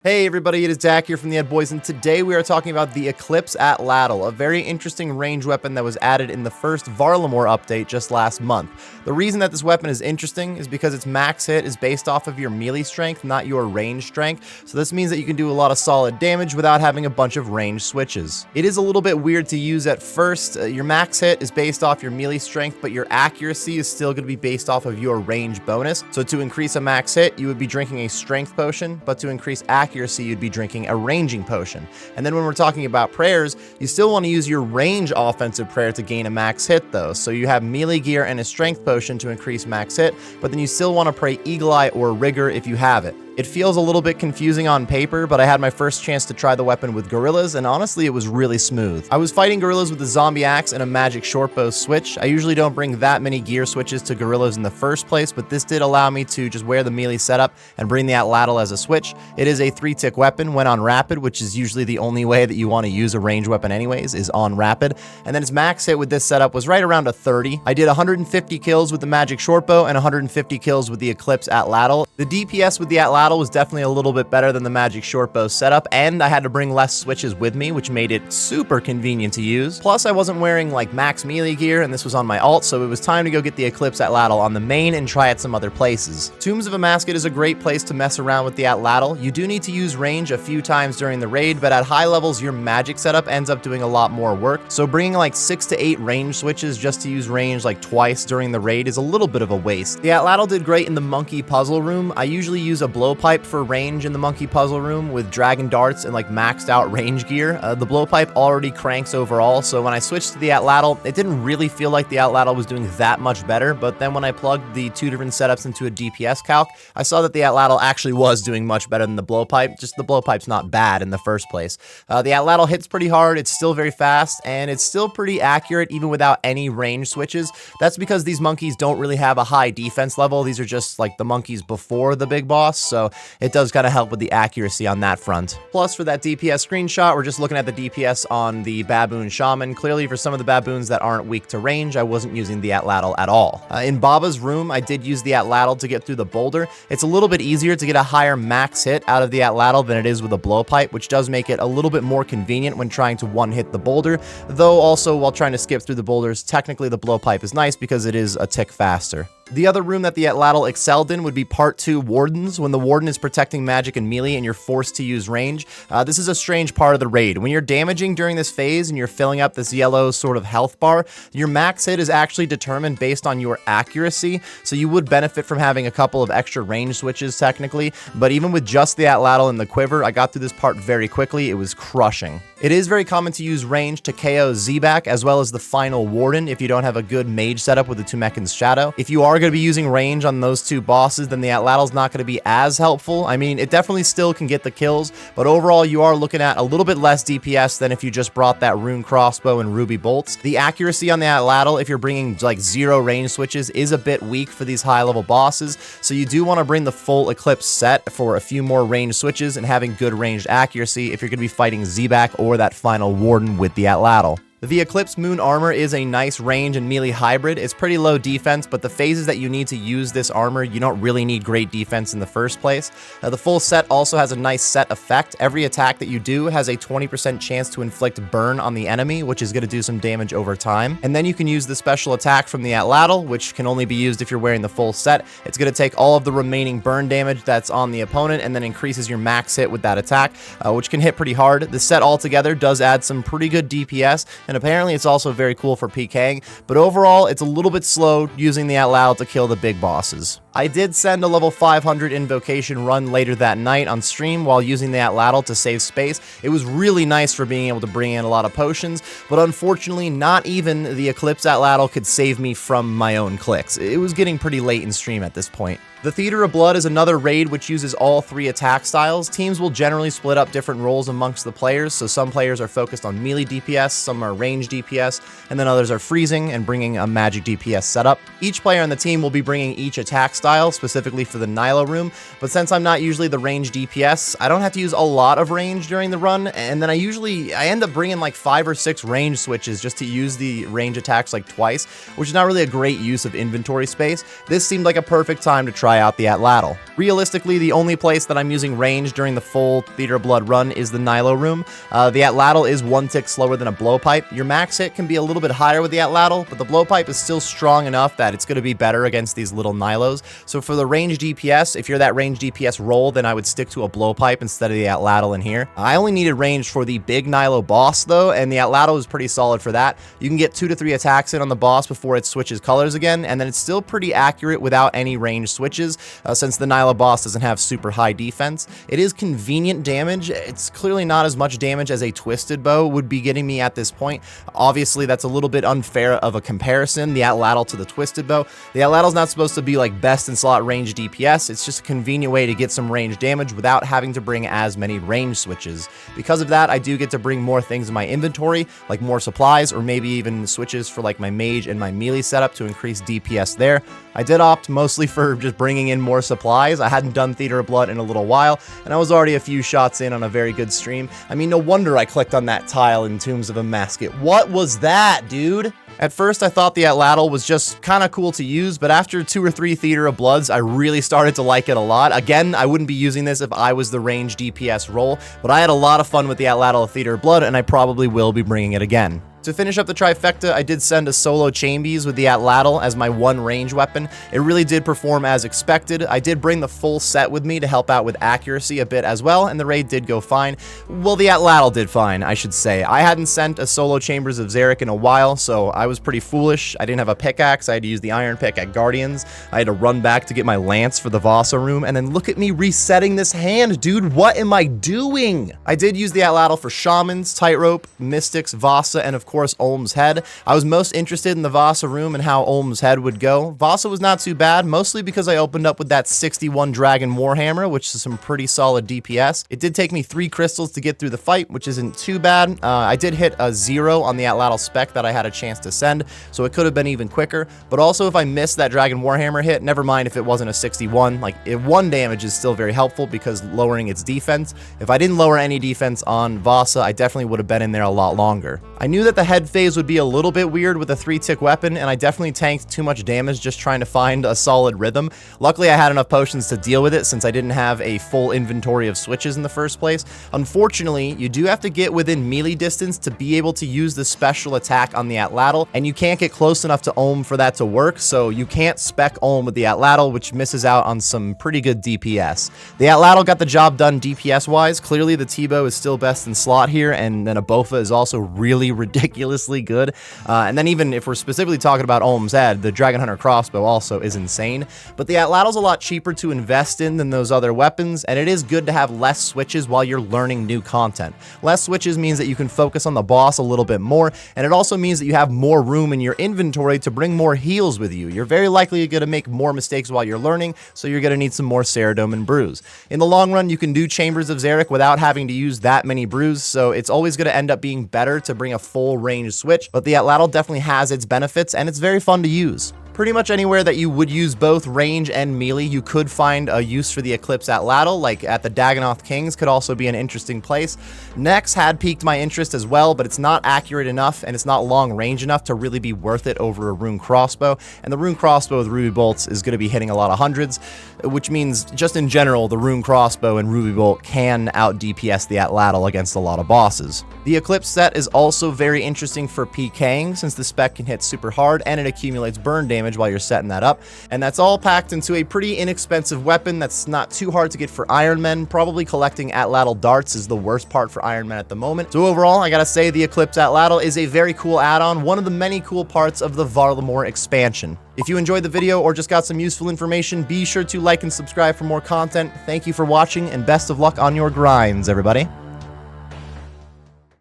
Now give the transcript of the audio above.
Hey everybody, it is Dak here from the Ed Boys, and today we are talking about the Eclipse Atlatl, a very interesting range weapon that was added in the first Varlamore update just last month. The reason that this weapon is interesting is because its max hit is based off of your melee strength, not your range strength, so this means that you can do a lot of solid damage without having a bunch of range switches. It is a little bit weird to use at first. Your max hit is based off your melee strength, but your accuracy is still going to be based off of your range bonus. So to increase a max hit, you would be drinking a strength potion, but to increase accuracy, you'd be drinking a ranging potion. And then when we're talking about prayers, you still want to use your range offensive prayer to gain a max hit though. So you have melee gear and a strength potion to increase max hit, but then you still want to pray Eagle Eye or Rigor if you have it. It feels a little bit confusing on paper, but I had my first chance to try the weapon with gorillas, and honestly, it was really smooth. I was fighting gorillas with a zombie axe and a magic shortbow switch. I usually don't bring that many gear switches to gorillas in the first place, but this did allow me to just wear the melee setup and bring the Atlatl as a switch. It is a 3-tick weapon when on rapid, which is usually the only way that you want to use a range weapon anyways, is on rapid. And then its max hit with this setup was right around a 30. I did 150 kills with the magic shortbow and 150 kills with the Eclipse Atlatl. The DPS with the Atlatl was definitely a little bit better than the magic shortbow setup, and I had to bring less switches with me, which made it super convenient to use. Plus, I wasn't wearing like max melee gear, and this was on my alt, so it was time to go get the Eclipse Atlatl on the main and try it some other places. Tombs of a Mascot is a great place to mess around with the Atlatl. You do need to use range a few times during the raid, but at high levels, your magic setup ends up doing a lot more work, so bringing like 6 to 8 range switches just to use range like twice during the raid is a little bit of a waste. The Atlatl did great in the monkey puzzle room. I usually use a blowpipe for range in the monkey puzzle room with dragon darts and like maxed out range gear. The blowpipe already cranks overall, so when I switched to the Atlatl, it didn't really feel like the Atlatl was doing that much better, but then when I plugged the 2 different setups into a DPS calc, I saw that the Atlatl actually was doing much better than the blowpipe, just the blowpipe's not bad in the first place. The Atlatl hits pretty hard, it's still very fast, and it's still pretty accurate even without any range switches. That's because these monkeys don't really have a high defense level. These are just like the monkeys before the big boss, so it does kind of help with the accuracy on that front. Plus, for that DPS screenshot, we're just looking at the DPS on the baboon shaman. Clearly, for some of the baboons that aren't weak to range, I wasn't using the Atlatl at all. In Baba's room, I did use the Atlatl to get through the boulder. It's a little bit easier to get a higher max hit out of the Atlatl than it is with a blowpipe, which does make it a little bit more convenient when trying to one-hit the boulder, though also while trying to skip through the boulders, technically the blowpipe is nice because it is a tick faster. The other room that the Atlatl excelled in would be Part 2 Wardens, when the Warden is protecting magic and melee and you're forced to use range. This is a strange part of the raid. When you're damaging during this phase and you're filling up this yellow sort of health bar, your max hit is actually determined based on your accuracy, so you would benefit from having a couple of extra range switches technically, but even with just the Atlatl and the quiver, I got through this part very quickly. It was crushing. It is very common to use range to KO Z-Back as well as the final Warden if you don't have a good mage setup with the Tumekin's Shadow. If you are going to be using range on those two bosses, then the Atlatl's not going to be as helpful. I mean, it definitely still can get the kills, but overall you are looking at a little bit less DPS than if you just brought that rune crossbow and ruby bolts. The accuracy on the Atlatl, if you're bringing like 0 range switches, is a bit weak for these high level bosses, so you do want to bring the full Eclipse set for a few more range switches and having good ranged accuracy if you're going to be fighting Z-Back or that final Warden with the Atlatl. The Eclipse Moon Armor is a nice range and melee hybrid. It's pretty low defense, but the phases that you need to use this armor, you don't really need great defense in the first place. The full set also has a nice set effect. Every attack that you do has a 20% chance to inflict burn on the enemy, which is going to do some damage over time. And then you can use the special attack from the Atlatl, which can only be used if you're wearing the full set. It's going to take all of the remaining burn damage that's on the opponent and then increases your max hit with that attack, which can hit pretty hard. The set altogether does add some pretty good DPS, and apparently it's also very cool for PKing, but overall it's a little bit slow using the Atlatl to kill the big bosses. I did send a level 500 invocation run later that night on stream while using the Atlatl to save space. It was really nice for being able to bring in a lot of potions, but unfortunately not even the Eclipse Atlatl could save me from my own clicks. It was getting pretty late in stream at this point. The Theater of Blood is another raid which uses all 3 attack styles. Teams will generally split up different roles amongst the players, so some players are focused on melee DPS, some are range DPS, and then others are freezing and bringing a magic DPS setup. Each player on the team will be bringing each attack style, specifically for the Nilo room, but since I'm not usually the range DPS, I don't have to use a lot of range during the run, and then I end up bringing like 5 or 6 range switches just to use the range attacks like twice, which is not really a great use of inventory space. This seemed like a perfect time to try try out the Atlatl. Realistically, the only place that I'm using range during the full Theater of Blood run is the Nilo room. The Atlatl is one tick slower than a blowpipe. Your max hit can be a little bit higher with the Atlatl, but the blowpipe is still strong enough that it's going to be better against these little Nilos. So for the range DPS, if you're that range DPS role, then I would stick to a blowpipe instead of the Atlatl in here. I only needed range for the big Nilo boss though, and the Atlatl is pretty solid for that. You can get 2 to 3 attacks in on the boss before it switches colors again, and then it's still pretty accurate without any range switches, since the Nilo boss doesn't have super high defense. It is convenient damage. It's clearly not as much damage as a twisted bow would be getting me at this point. Obviously, that's a little bit unfair of a comparison, the Atlatl to the twisted bow. The Atlatl's not supposed to be like best in slot range DPS. It's just a convenient way to get some range damage without having to bring as many range switches. Because of that, I do get to bring more things in my inventory, like more supplies, or maybe even switches for like my mage and my melee setup to increase DPS there. I did opt mostly for just bringing in more supplies. I hadn't done Theater of Blood in a little while, and I was already a few shots in on a very good stream. I mean, no wonder I clicked on that tile in Tombs of a Masket. What was that, dude? At first, I thought the Atlatl was just kind of cool to use, but after 2 or 3 Theater of Bloods, I really started to like it a lot. Again, I wouldn't be using this if I was the range DPS role, but I had a lot of fun with the Atlatl of Theater of Blood, and I probably will be bringing it again. To finish up the trifecta, I did send a solo Chambies with the Atlatl as my one range weapon. It really did perform as expected. I did bring the full set with me to help out with accuracy a bit as well, and the raid did go fine. Well, the Atlatl did fine, I should say. I hadn't sent a solo Chambers of Xeric in a while, so I was pretty foolish. I didn't have a pickaxe. I had to use the iron pick at Guardians. I had to run back to get my lance for the Vasa room, and then look at me resetting this hand, dude. What am I doing? I did use the Atlatl for Shamans, Tightrope, Mystics, Vasa, and of course Olm's Head. I was most interested in the Vasa room and how Olm's Head would go. Vasa was not too bad, mostly because I opened up with that 61 Dragon Warhammer, which is some pretty solid DPS. It did take me 3 crystals to get through the fight, which isn't too bad. I did hit a 0 on the Atlatl spec that I had a chance to send, so it could have been even quicker. But also, if I missed that Dragon Warhammer hit, never mind if it wasn't a 61. Like, 1 damage is still very helpful because lowering its defense. If I didn't lower any defense on Vasa, I definitely would have been in there a lot longer. I knew that the head phase would be a little bit weird with a 3-tick weapon, and I definitely tanked too much damage just trying to find a solid rhythm. Luckily, I had enough potions to deal with it since I didn't have a full inventory of switches in the first place. Unfortunately, you do have to get within melee distance to be able to use the special attack on the Atlatl, and you can't get close enough to Olm for that to work, so you can't spec Olm with the Atlatl, which misses out on some pretty good DPS. The Atlatl got the job done DPS-wise. Clearly, the T-bow is still best in slot here, and then a Bofa is also really ridiculously good. And then even if we're specifically talking about Olm's Head, the Dragon Hunter crossbow also is insane. But the Atlatl's a lot cheaper to invest in than those other weapons, and it is good to have less switches while you're learning new content. Less switches means that you can focus on the boss a little bit more, and it also means that you have more room in your inventory to bring more heals with you. You're very likely going to make more mistakes while you're learning, so you're going to need some more Ceridome and brews. In the long run, you can do Chambers of Xeric without having to use that many brews, so it's always going to end up being better to bring a full range switch, but the Atlatl definitely has its benefits, and it's very fun to use. Pretty much anywhere that you would use both range and melee, you could find a use for the Eclipse Atlatl, like at the Dagonoth Kings could also be an interesting place. Nex had piqued my interest as well, but it's not accurate enough, and it's not long range enough to really be worth it over a rune crossbow, and the rune crossbow with ruby bolts is going to be hitting a lot of hundreds, which means just in general, the rune crossbow and ruby bolt can out DPS the Atlatl against a lot of bosses. The Eclipse set is also very interesting for PKing, since the spec can hit super hard and it accumulates burn damage while you're setting that up, and that's all packed into a pretty inexpensive weapon that's not too hard to get for Iron Men. Probably collecting Atlatl darts is the worst part for Iron Men at the moment. So overall, I gotta say the Eclipse Atlatl is a very cool add-on, one of the many cool parts of the Varlamore expansion. If you enjoyed the video or just got some useful information, be sure to like and subscribe for more content. Thank you for watching, and best of luck on your grinds, everybody.